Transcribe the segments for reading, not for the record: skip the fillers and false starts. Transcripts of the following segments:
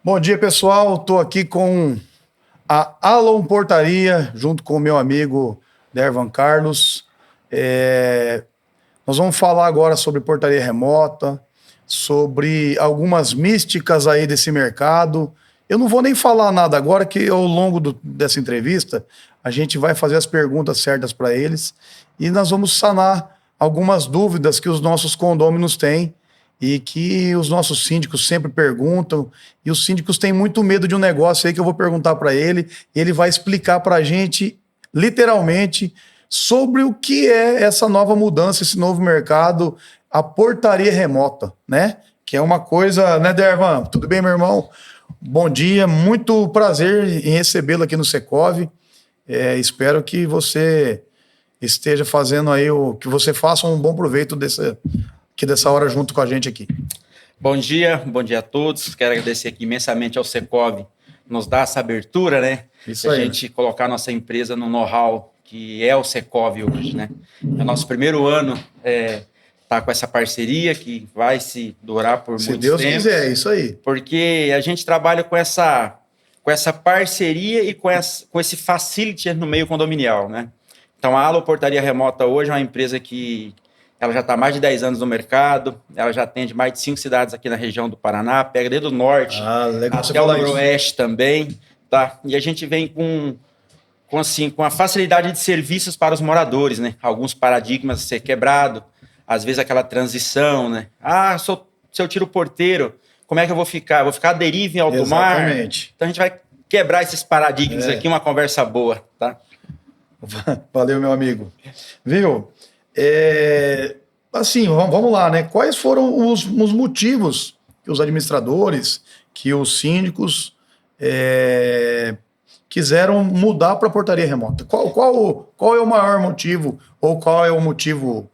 Bom dia, pessoal. Estou aqui com a Alon Portaria, junto com o meu amigo Dervan Carlos. Nós vamos falar agora sobre portaria remota, sobre algumas místicas aí desse mercado. Eu não vou nem falar nada agora, que ao longo dessa entrevista a gente vai fazer as perguntas certas para eles e nós vamos sanar algumas dúvidas que os nossos condôminos têm e que os nossos síndicos sempre perguntam, e os síndicos têm muito medo de um negócio aí que eu vou perguntar para ele, e ele vai explicar para a gente, literalmente, sobre o que é essa nova mudança, esse novo mercado, a portaria remota, né? Que é uma coisa, né, Dervan? Tudo bem, meu irmão? Bom dia, muito prazer em recebê-lo aqui no Secov. Espero que você esteja fazendo aí, que você faça um bom proveito dessa hora junto com a gente aqui. Bom dia a todos. Quero agradecer aqui imensamente ao Secov, nos dar essa abertura, né? Isso aí. A gente colocar nossa empresa no know-how que é o Secov hoje, né? É o nosso primeiro ano tá com essa parceria que vai se durar por muito tempo. Se Deus quiser, é isso aí. Porque a gente trabalha com essa parceria e com esse facility no meio condominial, né? Então, a Alon Portaria Remota hoje é uma empresa que ela já está há mais de 10 anos no mercado, ela já atende mais de 5 cidades aqui na região do Paraná, pega desde o norte até o noroeste também, tá? E a gente vem com a facilidade de serviços para os moradores, né? Alguns paradigmas a ser quebrado, às vezes aquela transição, né? Se eu tiro o porteiro, como é que eu vou ficar? Vou ficar à deriva em alto mar? Exatamente. Então a gente vai quebrar esses paradigmas aqui, uma conversa boa, tá? Valeu, meu amigo. Viu? Assim, vamos lá, né? Quais foram os motivos que os administradores, que os síndicos quiseram mudar para a portaria remota? Qual é o maior motivo, ou qual é o motivo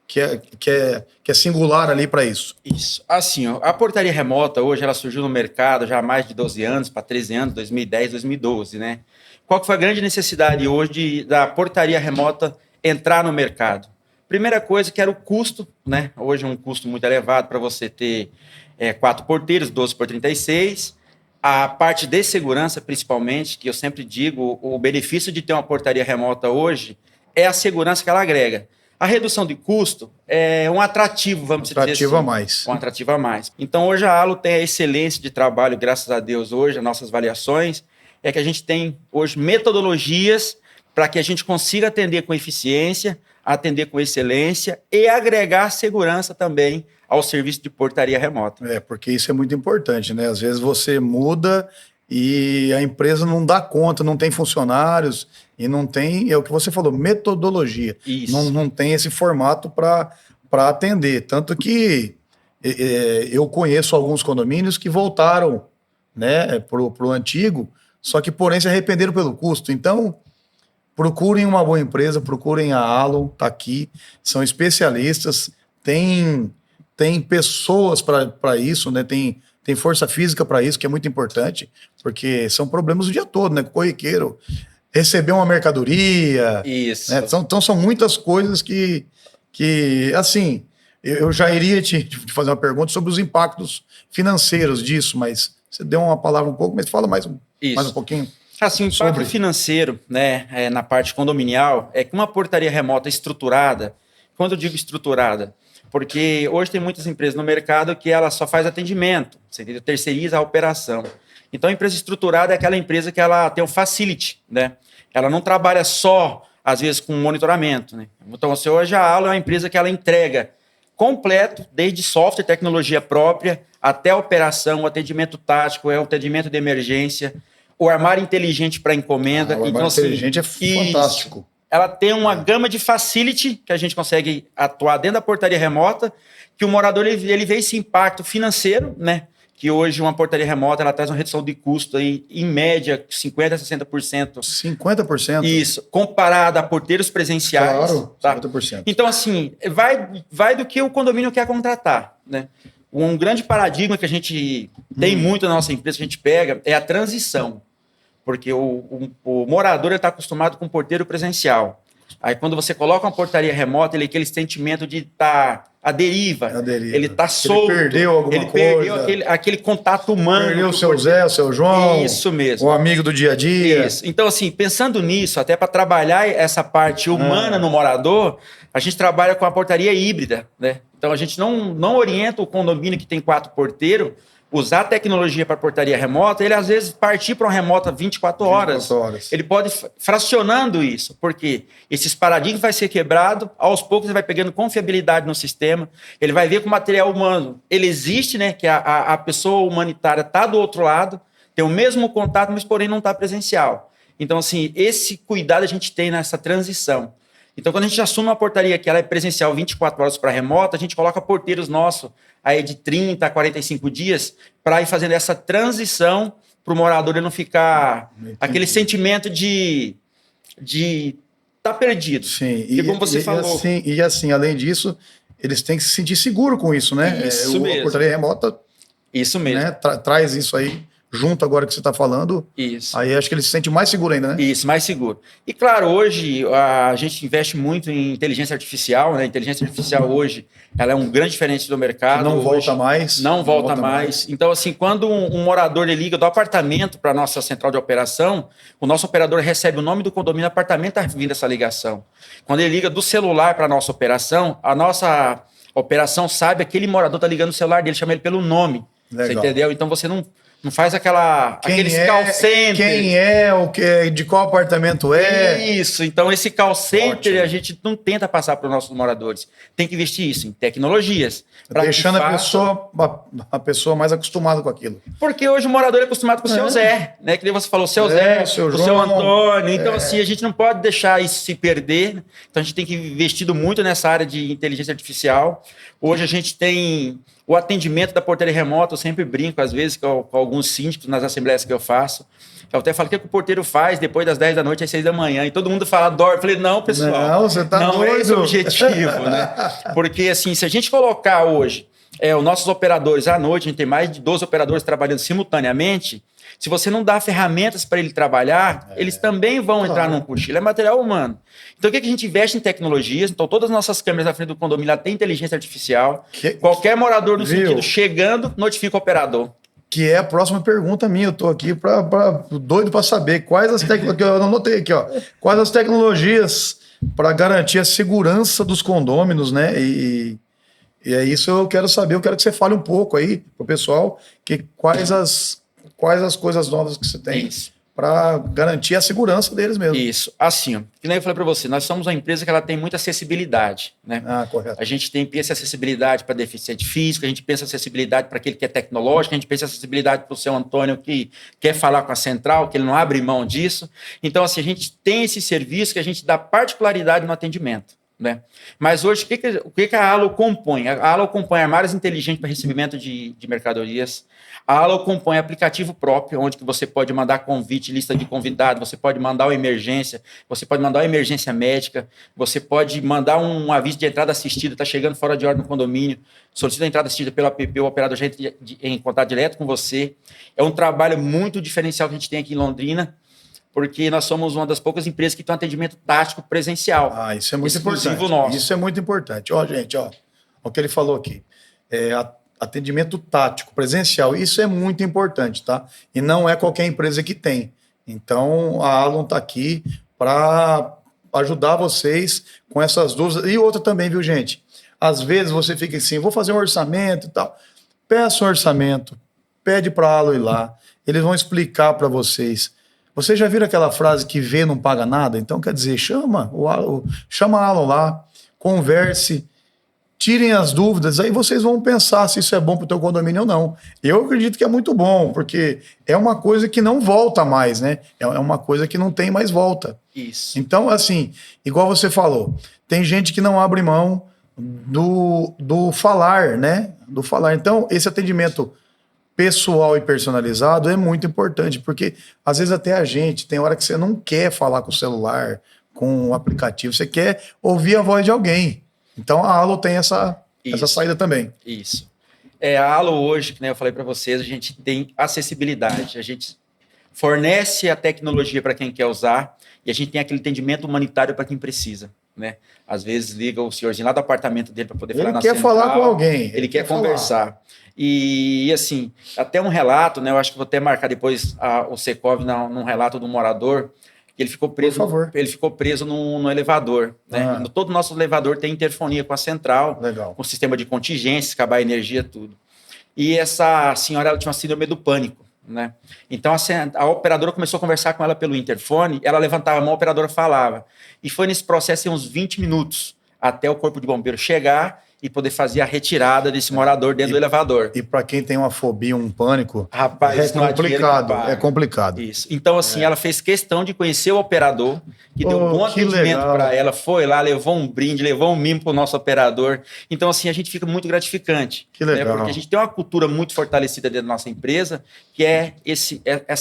que é singular ali para isso? Isso. Assim, a portaria remota hoje ela surgiu no mercado já há mais de 12 anos, para 13 anos, 2010, 2012, né? Qual que foi a grande necessidade hoje da portaria remota entrar no mercado? Primeira coisa que era o custo, né? Hoje é um custo muito elevado para você ter 4 porteiros, 12 por 36. A parte de segurança, principalmente, que eu sempre digo, o benefício de ter uma portaria remota hoje é a segurança que ela agrega. A redução de custo é um atrativo, vamos dizer assim. Atrativo a mais. Um atrativo a mais. Então, hoje a Alon tem a excelência de trabalho, graças a Deus, hoje, as nossas avaliações, é que a gente tem hoje metodologias para que a gente consiga atender com eficiência, atender com excelência e agregar segurança também ao serviço de portaria remota. Porque isso é muito importante, né? Às vezes você muda e a empresa não dá conta, não tem funcionários e não tem, é o que você falou, metodologia. Isso. Não tem esse formato para atender. Tanto que eu conheço alguns condomínios que voltaram, né, pro antigo, só que porém se arrependeram pelo custo. Então, procurem uma boa empresa, procurem a Alon, tá aqui, são especialistas, tem pessoas para isso, né? Tem força física para isso, que é muito importante, porque são problemas o dia todo, né? Corriqueiro, receber uma mercadoria. Isso. Né? Então são muitas coisas que assim, eu já iria te fazer uma pergunta sobre os impactos financeiros disso, mas você deu uma palavra um pouco, mas fala mais um pouquinho. Assim, o impacto financeiro, né, na parte condominial, é que uma portaria remota estruturada, quando eu digo estruturada, porque hoje tem muitas empresas no mercado que ela só faz atendimento, você entendeu? Terceiriza a operação. Então, a empresa estruturada é aquela empresa que ela tem um facility, né? Ela não trabalha só, às vezes, com monitoramento, né? Então, hoje a Alon é uma empresa que ela entrega completo, desde software, tecnologia própria, até a operação, o atendimento tático, o atendimento de emergência, o armário inteligente para encomenda. O armário inteligente é fantástico. Ela tem uma gama de facility que a gente consegue atuar dentro da portaria remota, que o morador ele vê esse impacto financeiro, né? Que hoje uma portaria remota ela traz uma redução de custo aí, em média 50% a 60%. 50%? Isso, comparado a porteiros presenciais. Claro, tá? 50%. Então, assim, vai do que o condomínio quer contratar, né? Um grande paradigma que a gente tem muito na nossa empresa, que a gente pega, é a transição. Porque o morador está acostumado com porteiro presencial. Aí, quando você coloca uma portaria remota, ele tem aquele sentimento de estar a deriva. A deriva. Ele está solto. Ele perdeu alguma coisa. Ele perdeu aquele contato humano. Perdeu o seu Zé, o seu João. Isso mesmo. O amigo do dia a dia. Isso. Então, assim, pensando nisso, até para trabalhar essa parte humana no morador, a gente trabalha com a portaria híbrida, né? Então, a gente não orienta o condomínio que tem 4 porteiros usar a tecnologia para portaria remota, ele às vezes partir para uma remota 24 horas. Ele pode fracionando isso, porque esses paradigmas vai ser quebrado, aos poucos ele vai pegando confiabilidade no sistema, ele vai ver que o material humano, ele existe, né, que a pessoa humanitária está do outro lado, tem o mesmo contato, mas porém não está presencial. Então, assim, esse cuidado a gente tem nessa transição. Então, quando a gente assume uma portaria que ela é presencial 24 horas para remota, a gente coloca porteiros nossos aí de 30 a 45 dias para ir fazendo essa transição para o morador ele não ficar aquele sentimento de tá perdido. Sim, e como você falou. E assim, além disso, eles têm que se sentir seguro com isso, né? Isso mesmo. A portaria remota isso mesmo. Né, traz isso aí junto agora que você está falando. Isso. Aí acho que ele se sente mais seguro ainda, né? Isso, mais seguro. E claro, hoje a gente investe muito em inteligência artificial, né? A inteligência artificial hoje, ela é um grande diferente do mercado. Não volta mais. Não volta mais. Então, assim, quando um morador ele liga do apartamento para a nossa central de operação, o nosso operador recebe o nome do condomínio, o apartamento está vindo essa ligação. Quando ele liga do celular para a nossa nossa operação sabe aquele morador está ligando no celular dele, chama ele pelo nome. Legal. Você entendeu? Então você não faz aquele call center. Quem é, o que, de qual apartamento é. Isso, então esse call center a gente não tenta passar para os nossos moradores. Tem que investir isso em tecnologias. Deixando a pessoa mais acostumada com aquilo. Porque hoje o morador é acostumado com o seu Zé, né? Que você falou, o seu Zé, o seu Antônio. Então, assim, a gente não pode deixar isso se perder. Então, a gente tem que investir muito nessa área de inteligência artificial. Hoje a gente tem o atendimento da portaria remota, eu sempre brinco, às vezes, com alguns síndicos nas assembleias que eu faço. Eu até falo, o que o porteiro faz depois das 10 da noite às 6 da manhã? E todo mundo fala, dorme. Eu falei, não, pessoal. Não, você tá doido. Não é esse o objetivo, né? Porque, assim, se a gente colocar hoje os nossos operadores à noite, a gente tem mais de 12 operadores trabalhando simultaneamente, se você não dá ferramentas para ele trabalhar, eles também vão entrar num cochilo. É material humano. Então, o que a gente investe em tecnologias? Então, todas as nossas câmeras na frente do condomínio têm inteligência artificial. Qualquer morador no sentido chegando, notifica o operador. Que é a próxima pergunta minha. Eu estou aqui doido para saber quais as tecnologias. Eu anotei aqui, ó. Quais as tecnologias para garantir a segurança dos condôminos, né? E é isso eu quero saber. Eu quero que você fale um pouco aí para o pessoal quais as coisas novas que você tem para garantir a segurança deles mesmo. Isso. Assim, ó, que nem eu falei para você, nós somos uma empresa que ela tem muita acessibilidade, né? Correto. A gente pensa acessibilidade para deficiente físico, a gente pensa acessibilidade para aquele que é tecnológico, a gente pensa acessibilidade para o seu Antônio que quer falar com a central, que ele não abre mão disso. Então, assim, a gente tem esse serviço que a gente dá particularidade no atendimento, né? Mas hoje, o que a Alo compõe? A Alo compõe armários inteligentes para recebimento de mercadorias. A Alo compõe aplicativo próprio, onde que você pode mandar convite, lista de convidados, você pode mandar uma emergência, você pode mandar uma emergência médica, você pode mandar um aviso de entrada assistida, está chegando fora de ordem no condomínio, solicita a entrada assistida pelo app, o operador já entra em contato direto com você. É um trabalho muito diferencial que a gente tem aqui em Londrina, porque nós somos uma das poucas empresas que tem um atendimento tático presencial. Isso é muito importante. Nosso. Isso é muito importante. Gente, o que ele falou aqui. Atendimento tático, presencial, isso é muito importante, tá? E não é qualquer empresa que tem. Então, a Alon está aqui para ajudar vocês com essas dúvidas. E outra também, viu, gente? Às vezes você fica assim, vou fazer um orçamento e tal. Peça um orçamento, pede para a Alon ir lá, eles vão explicar para vocês. Vocês já viram aquela frase que vê não paga nada? Então, quer dizer, chama a Alon lá, converse, tirem as dúvidas, aí vocês vão pensar se isso é bom para o teu condomínio ou não. Eu acredito que é muito bom, porque é uma coisa que não volta mais, né? É uma coisa que não tem mais volta. Isso. Então, assim, igual você falou, tem gente que não abre mão do falar, né? Do falar. Então, esse atendimento pessoal e personalizado é muito importante, porque às vezes até a gente, tem hora que você não quer falar com o celular, com o aplicativo, você quer ouvir a voz de alguém. Então, a Alo tem essa saída também. Isso. A Alo hoje, que eu falei para vocês, a gente tem acessibilidade. A gente fornece a tecnologia para quem quer usar e a gente tem aquele atendimento humanitário para quem precisa, né? Às vezes liga o senhorzinho lá do apartamento dele para poder falar na Ele quer central. falar com alguém. Ele quer conversar. E assim, até um relato, né? Eu acho que vou até marcar depois o Secov num relato do morador, que ele ficou preso. Por favor. Ele ficou preso no elevador, né? Todo nosso elevador tem interfonia com a central, Legal. com o sistema de contingência, acabar a energia, tudo. E essa senhora, ela tinha uma síndrome do pânico, né? Então a operadora começou a conversar com ela pelo interfone, ela levantava a mão, a operadora falava. E foi nesse processo uns 20 minutos até o corpo de bombeiro chegar e poder fazer a retirada desse morador dentro do elevador. E para quem tem uma fobia, um pânico, rapaz, é complicado. É complicado. Isso. Então, assim, ela fez questão de conhecer o operador, que deu um bom atendimento para ela, foi lá, levou um brinde, levou um mimo para o nosso operador. Então, assim, a gente fica muito gratificante. Que legal. Né? Porque a gente tem uma cultura muito fortalecida dentro da nossa empresa, que é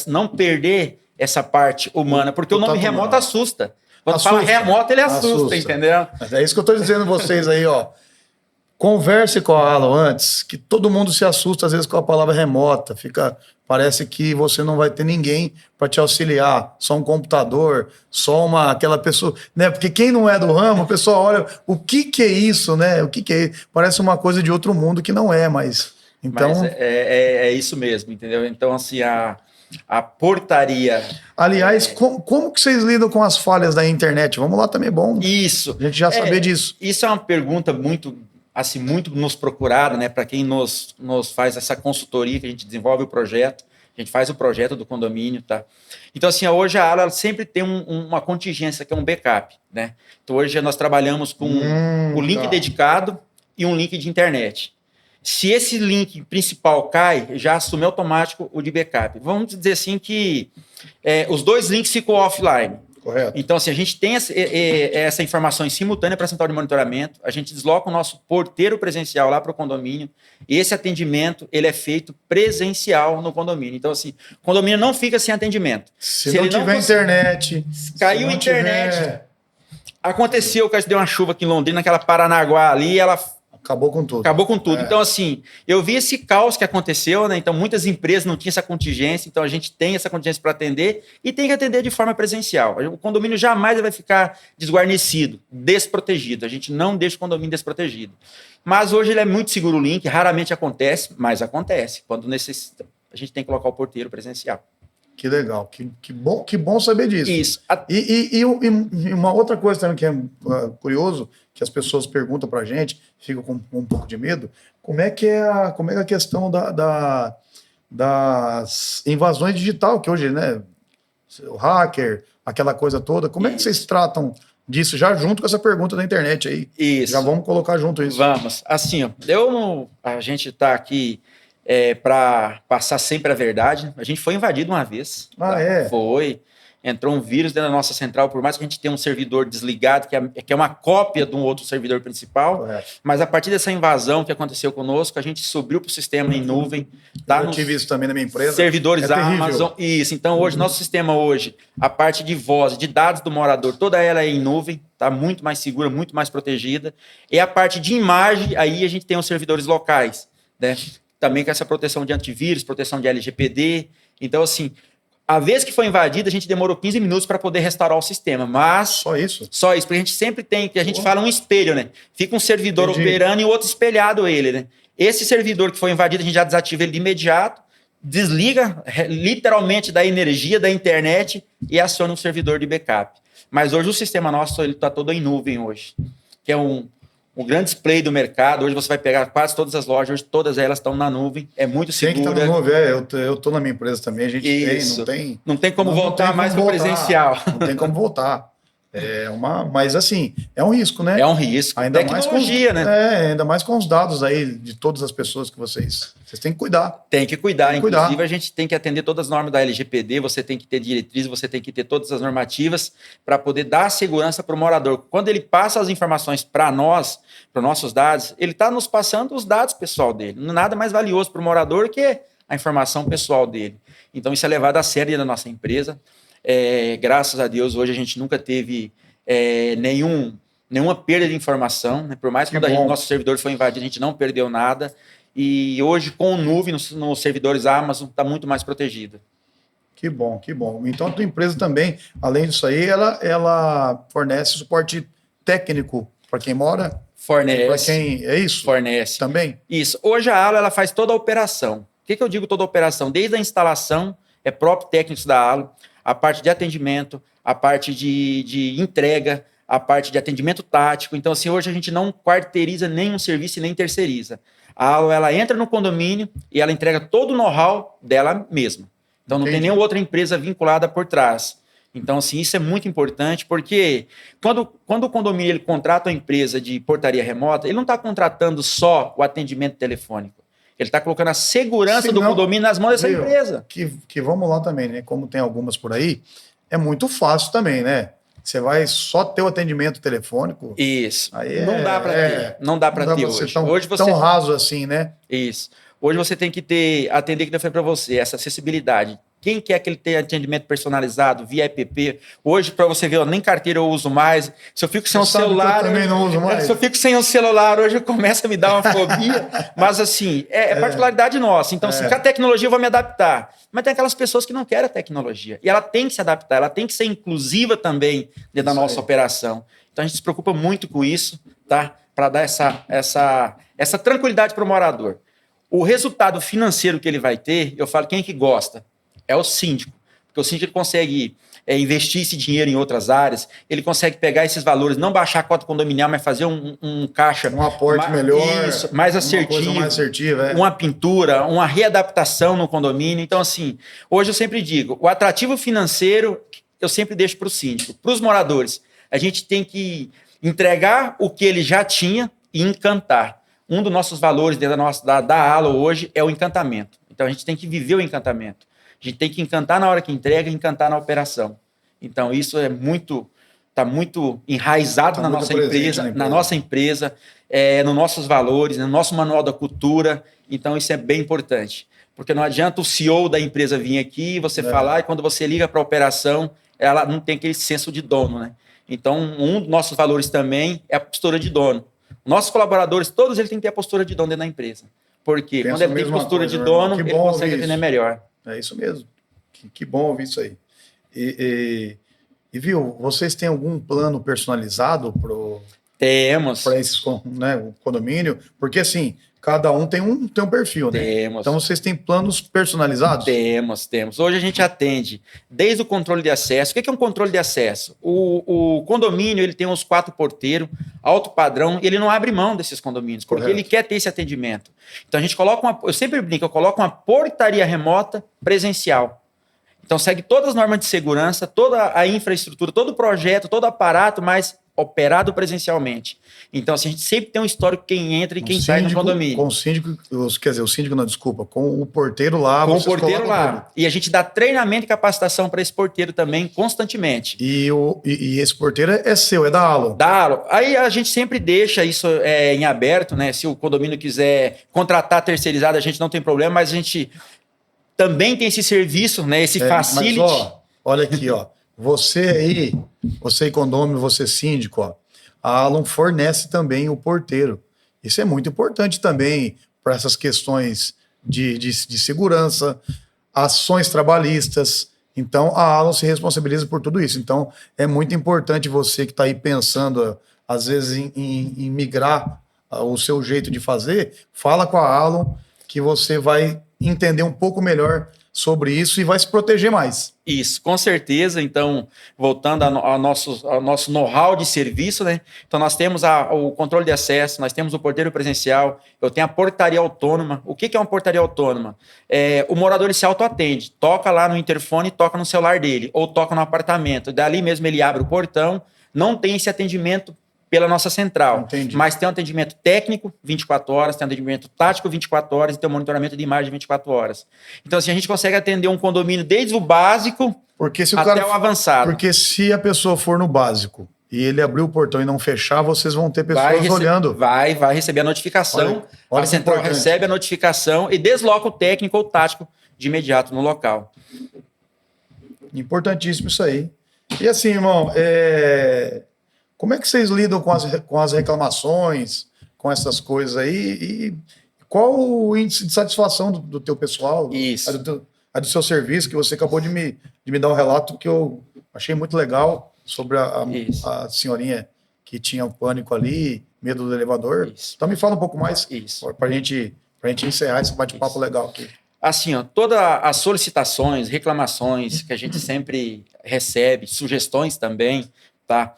não perder essa parte humana, porque o nome remoto assusta. Quando fala remoto, ele assusta, entendeu? Mas é isso que eu estou dizendo a vocês aí, ó. Converse com a Alo antes, que todo mundo se assusta às vezes com a palavra remota. Parece que você não vai ter ninguém para te auxiliar, só um computador, só aquela pessoa, né? Porque quem não é do ramo, o pessoal olha, o que é isso, né? O que é isso? Parece uma coisa de outro mundo que não é, mas então é isso mesmo, entendeu? Então assim a portaria. Aliás, como que vocês lidam com as falhas da internet? Vamos lá também, é bom. Isso. A gente já saber disso. Isso é uma pergunta muito nos procurada, né? Para quem nos faz essa consultoria, que a gente desenvolve o projeto, a gente faz o projeto do condomínio, tá? Então, assim, hoje a ala sempre tem uma contingência, que é um backup, né? Então, hoje nós trabalhamos com o link dedicado e um link de internet. Se esse link principal cai, já assume automático o de backup. Vamos dizer assim que os dois links ficam offline. Correto. Então, assim, a gente tem essa informação em simultânea para a central de monitoramento, a gente desloca o nosso porteiro presencial lá para o condomínio, e esse atendimento ele é feito presencial no condomínio. Então, assim, o condomínio não fica sem atendimento. Se não tiver internet... Caiu a internet... Aconteceu que deu uma chuva aqui em Londrina, aquela Paranaguá ali, ela... Acabou com tudo. Acabou com tudo. Então, assim, eu vi esse caos que aconteceu, né? Então, muitas empresas não tinham essa contingência, então a gente tem essa contingência para atender e tem que atender de forma presencial. O condomínio jamais vai ficar desguarnecido, desprotegido. A gente não deixa o condomínio desprotegido. Mas hoje ele é muito seguro o link, raramente acontece, mas acontece. Quando necessita, a gente tem que colocar o porteiro presencial. Que legal, que bom saber disso. Isso. E uma outra coisa também que é curioso, que as pessoas perguntam para a gente, ficam com um pouco de medo, como é que é a questão das invasões digital, que hoje, né, o hacker, aquela coisa toda, como é que vocês tratam disso, já junto com essa pergunta da internet aí? Isso. Já vamos colocar junto isso. Vamos. Assim, ó, a gente está aqui... para passar sempre a verdade. A gente foi invadido uma vez. Foi. Entrou um vírus dentro da nossa central, por mais que a gente tenha um servidor desligado, que é uma cópia de um outro servidor principal, mas a partir dessa invasão que aconteceu conosco, a gente subiu para o sistema em nuvem. Tá? Eu tive isso também na minha empresa. Servidores da Amazon. Isso. Então, hoje, nosso sistema a parte de voz, de dados do morador, toda ela é em nuvem, tá muito mais segura, muito mais protegida. E a parte de imagem, aí a gente tem os servidores locais, né? Também com essa proteção de antivírus, proteção de LGPD. Então, assim, a vez que foi invadida, a gente demorou 15 minutos para poder restaurar o sistema, mas... Só isso? Só isso, porque a gente sempre tem, que a gente fala um espelho, né? Fica um servidor operando e o outro espelhado ele, né? Esse servidor que foi invadido, a gente já desativa ele de imediato, desliga literalmente da energia da internet e aciona um servidor de backup. Mas hoje o sistema nosso está todo em nuvem hoje, que é um grande display do mercado. Hoje você vai pegar quase todas as lojas, hoje todas elas estão na nuvem, é muito segura. Tem que estar na nuvem, eu estou na minha empresa também, a gente não tem como voltar mais para o presencial. Não tem como voltar. Mas assim, é um risco, né? É um risco. Ainda Tecnologia, mais né? Ainda mais com os dados aí de todas as pessoas que vocês têm que cuidar. Tem que cuidar. Inclusive, a gente tem que atender todas as normas da LGPD, você tem que ter diretriz, você tem que ter todas as normativas para poder dar segurança para o morador. Quando ele passa as informações para nós, para os nossos dados, ele está nos passando os dados pessoal dele. Nada mais valioso para o morador que a informação pessoal dele. Então, isso é levado a sério na nossa empresa. Graças a Deus, hoje a gente nunca teve nenhuma perda de informação, né? Por mais que quando nosso servidor foi invadido, a gente não perdeu nada. E hoje, com nuvem nos servidores Amazon, está muito mais protegida. Que bom, que bom. Então, a tua empresa também, além disso aí, ela fornece suporte técnico para quem mora? Para Fornece. quem... É isso? Fornece. Também? Isso. Hoje a Alo ela faz toda a operação. O que eu digo toda a operação? Desde a instalação, é próprio técnico da Alo, a parte de atendimento, a parte de entrega, a parte de atendimento tático. Então, assim, hoje a gente não quarteiriza nenhum serviço e nem terceiriza. A Alo, ela entra no condomínio e ela entrega todo o know-how dela mesma. Então, não tem nenhuma outra empresa vinculada por trás. Então, assim, isso é muito importante, porque quando o condomínio ele contrata uma empresa de portaria remota, ele não está contratando só o atendimento telefônico. Ele está colocando a segurança do condomínio nas mãos dessa empresa. Que vamos lá também, né? Como tem algumas por aí, é muito fácil também, né? Você vai só ter o atendimento telefônico. Isso. Aí não dá para ter. Não dá para ter hoje. Hoje você tão raso assim, né? Isso. Hoje você tem que atender que eu falei para você, essa acessibilidade. Quem quer que ele tenha atendimento personalizado via app? Hoje, para você ver, nem carteira eu uso mais. Se eu fico sem um celular. Eu também não uso mais. Se eu fico sem um celular, hoje começa a me dar uma fobia. Mas, assim, é particularidade nossa. Então, com a tecnologia eu vou me adaptar. Mas tem aquelas pessoas que não querem a tecnologia. E ela tem que se adaptar, ela tem que ser inclusiva também dentro da nossa operação. Então, a gente se preocupa muito com isso, tá? Para dar essa tranquilidade para o morador. O resultado financeiro que ele vai ter, eu falo, quem é que gosta? É o síndico. Porque o síndico consegue investir esse dinheiro em outras áreas, ele consegue pegar esses valores, não baixar a cota condominial, mas fazer um caixa... Um aporte melhor. Isso, mais assertivo. Uma coisa mais assertiva, Uma pintura, uma readaptação no condomínio. Então, assim, hoje eu sempre digo, o atrativo financeiro eu sempre deixo para o síndico. Para os moradores, a gente tem que entregar o que ele já tinha e encantar. Um dos nossos valores dentro da Alo hoje é o encantamento. Então, a gente tem que viver o encantamento. A gente tem que encantar na hora que entrega e encantar na operação. Então, isso está muito enraizado na nossa empresa, nos nossos valores, no nosso manual da cultura. Então, isso é bem importante. Porque não adianta o CEO da empresa vir aqui e você falar, e quando você liga para a operação, ela não tem aquele senso de dono, né? Então, um dos nossos valores também é a postura de dono. Nossos colaboradores, todos eles têm que ter a postura de dono dentro da empresa. Porque quando ele tem postura de dono, ele consegue atender melhor. É isso mesmo. Que bom ouvir isso aí. E viu, vocês têm algum plano personalizado para esse condomínio? Porque assim, cada um tem um perfil, né? Temos. Então vocês têm planos personalizados? Temos. Hoje a gente atende desde o controle de acesso. O que é um controle de acesso? O condomínio ele tem uns 4 porteiros, alto padrão, e ele não abre mão desses condomínios, porque ele quer ter esse atendimento. Então a gente coloca eu sempre brinco, eu coloco uma portaria remota presencial. Então segue todas as normas de segurança, toda a infraestrutura, todo o projeto, todo o aparato, mas operado presencialmente. Então, assim, a gente sempre tem um histórico quem entra e quem sai no condomínio. Com o síndico, o síndico não, desculpa, com o porteiro lá. Com o porteiro lá. Tudo. E a gente dá treinamento e capacitação para esse porteiro também constantemente. E esse porteiro é seu, é da Alo? Da Alo. Aí a gente sempre deixa isso em aberto, né? Se o condomínio quiser contratar terceirizado, a gente não tem problema, mas a gente também tem esse serviço, né? Esse facility. Mas, olha aqui, ó. Você condomínio, você síndico, ó, a Alon fornece também o porteiro. Isso é muito importante também para essas questões de segurança, ações trabalhistas. Então, a Alon se responsabiliza por tudo isso. Então, é muito importante você que está aí pensando, às vezes, em migrar o seu jeito de fazer, fala com a Alon que você vai entender um pouco melhor sobre isso e vai se proteger mais. Isso, com certeza. Então, voltando ao nosso know-how de serviço, né? Então, nós temos o controle de acesso, nós temos o porteiro presencial, eu tenho a portaria autônoma. O que é uma portaria autônoma? O morador ele se autoatende, toca lá no interfone, toca no celular dele, ou toca no apartamento. Dali mesmo ele abre o portão, não tem esse atendimento pela nossa central. Entendi. Mas tem um atendimento técnico 24 horas, tem um atendimento tático 24 horas e tem um monitoramento de imagem 24 horas. Então, assim, a gente consegue atender um condomínio desde o básico até o avançado. Porque se a pessoa for no básico e ele abrir o portão e não fechar, vocês vão ter pessoas olhando. Vai receber a notificação, a central recebe a notificação e desloca o técnico ou tático de imediato no local. Importantíssimo isso aí. E assim, irmão, como é que vocês lidam com as reclamações, com essas coisas aí? E qual o índice de satisfação do teu pessoal? Isso. Do seu serviço, que você acabou de me dar um relato que eu achei muito legal sobre a senhorinha que tinha um pânico ali, medo do elevador. Isso. Então me fala um pouco mais Isso. para a gente encerrar esse bate-papo legal aqui. Assim, ó, todas as solicitações, reclamações que a gente sempre recebe, sugestões também, tá?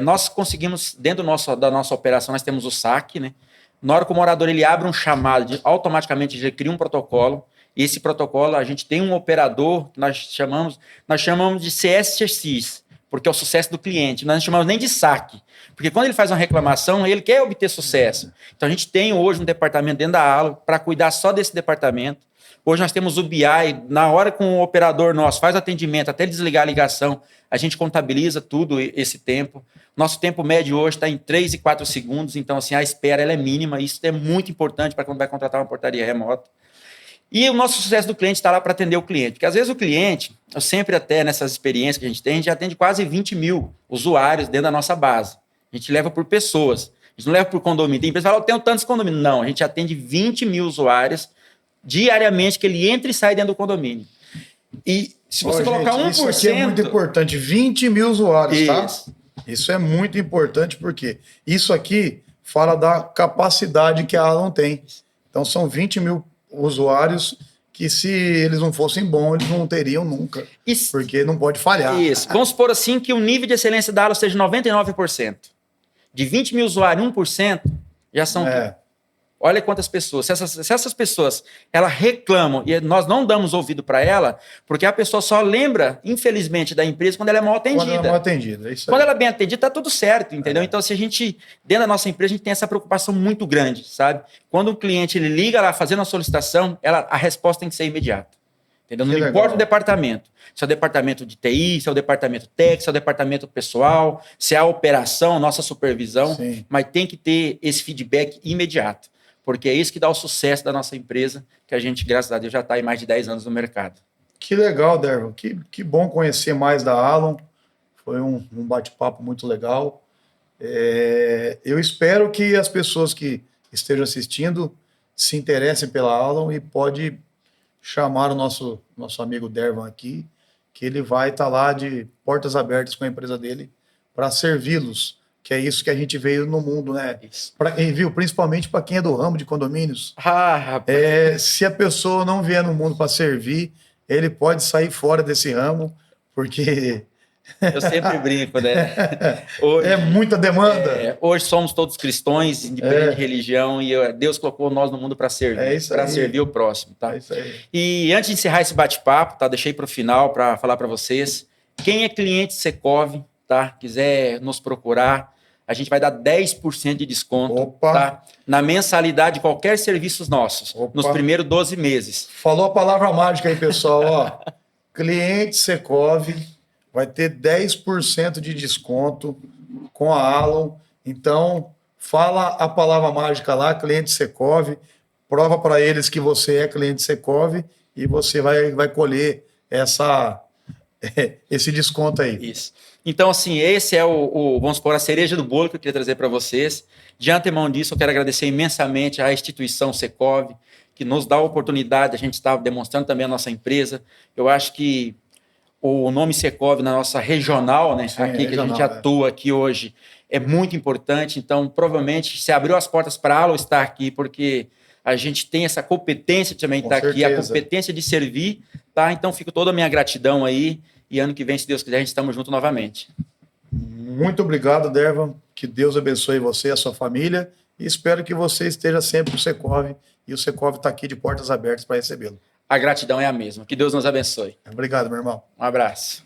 Nós conseguimos, dentro da nossa operação, nós temos o saque, né? Na hora que o morador ele abre um chamado, automaticamente ele cria um protocolo, e esse protocolo, a gente tem um operador que nós chamamos de CSX, porque é o sucesso do cliente. Nós não chamamos nem de saque, porque quando ele faz uma reclamação, ele quer obter sucesso. Então, a gente tem hoje um departamento dentro da Alo para cuidar só desse departamento. Hoje nós temos o BI, na hora que um operador nosso faz o atendimento, até ele desligar a ligação, a gente contabiliza tudo esse tempo. Nosso tempo médio hoje está em 3 e 4 segundos, então assim, a espera ela é mínima, isso é muito importante para quando vai contratar uma portaria remota. E o nosso sucesso do cliente está lá para atender o cliente, porque às vezes o cliente, eu sempre até nessas experiências que a gente atende quase 20 mil usuários dentro da nossa base. A gente leva por pessoas, a gente não leva por condomínio. Tem empresa que fala, eu tenho tantos condomínios. Não, a gente atende 20 mil usuários diariamente que ele entra e sai dentro do condomínio. E se você colocar gente, 1%... Isso aqui é muito importante, 20 mil usuários, isso. Tá? Isso é muito importante, porque isso aqui fala da capacidade que a Alon tem. Então são 20 mil usuários que se eles não fossem bons, eles não teriam nunca, porque não pode falhar. Isso. Vamos supor assim que o nível de excelência da Alon seja 99%. De 20 mil usuários, 1% já são... Olha quantas pessoas. Se essas pessoas elas reclamam e nós não damos ouvido para ela, porque a pessoa só lembra, infelizmente, da empresa quando ela é mal atendida. Quando ela é mal atendida. Isso quando ela é bem atendida, está tudo certo, entendeu? Então, se a gente, dentro da nossa empresa, a gente tem essa preocupação muito grande, sabe? Quando o cliente ele liga lá fazendo a solicitação, a resposta tem que ser imediata. Entendeu? Não importa o departamento. Se é o departamento de TI, se é o departamento técnico, se é o departamento pessoal, se é a operação, nossa supervisão, Sim. Mas tem que ter esse feedback imediato. Porque é isso que dá o sucesso da nossa empresa, que a gente, graças a Deus, já está aí mais de 10 anos no mercado. Que legal, Derval. Que bom conhecer mais da Alon. Foi um bate-papo muito legal. Eu espero que as pessoas que estejam assistindo se interessem pela Alon e pode chamar o nosso amigo Derval aqui, que ele vai estar lá de portas abertas com a empresa dele para servi-los. Que é isso que a gente veio no mundo, né? Viu? Principalmente para quem é do ramo de condomínios. Se a pessoa não vier no mundo para servir, ele pode sair fora desse ramo, porque... Eu sempre brinco, né? Hoje, é muita demanda. Hoje somos todos cristãos, independente de religião, e Deus colocou nós no mundo para servir, para servir o próximo, tá? É isso aí. E antes de encerrar esse bate-papo, tá? Deixei para o final para falar para vocês. Quem é cliente Secov, tá? Quiser nos procurar, a gente vai dar 10% de desconto, tá? Na mensalidade de qualquer serviço nossos, nos primeiros 12 meses. Falou a palavra mágica aí, pessoal. Ó, cliente Secov vai ter 10% de desconto com a Alon. Então, fala a palavra mágica lá, cliente Secov, prova para eles que você é cliente Secov e você vai colher esse desconto aí. Isso. Então, assim, esse é vamos supor, a cereja do bolo que eu queria trazer para vocês. De antemão disso, eu quero agradecer imensamente à instituição Secov, que nos dá a oportunidade, a gente está demonstrando também a nossa empresa. Eu acho que o nome Secov na nossa regional, né, aqui que a gente atua aqui hoje, é muito importante. Então, provavelmente, se abriu as portas para a Alon estar aqui, porque a gente tem essa competência de também estar aqui, a competência de servir, tá? Então, fico toda a minha gratidão aí. E ano que vem, se Deus quiser, a gente estamos juntos novamente. Muito obrigado, Derval. Que Deus abençoe você e a sua família. E espero que você esteja sempre com o Secov. E o Secov está aqui de portas abertas para recebê-lo. A gratidão é a mesma. Que Deus nos abençoe. Obrigado, meu irmão. Um abraço.